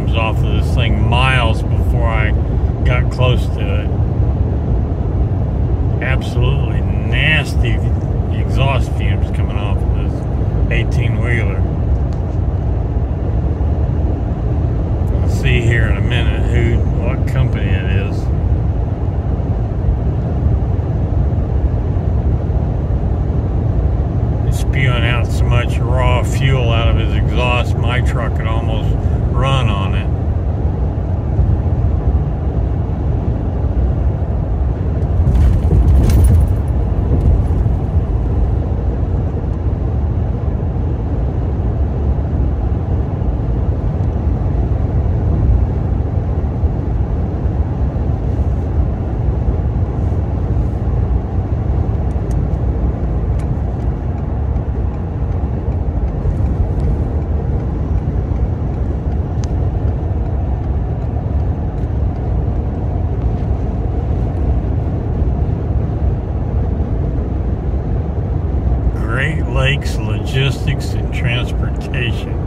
fumes off of this thing miles before I got close to it. Absolutely nasty exhaust fumes coming off of this 18-wheeler. We'll see here in a minute what company it is. He's spewing out so much raw fuel out of his exhaust, my truck could almost run on it. Lakes Logistics and Transportation.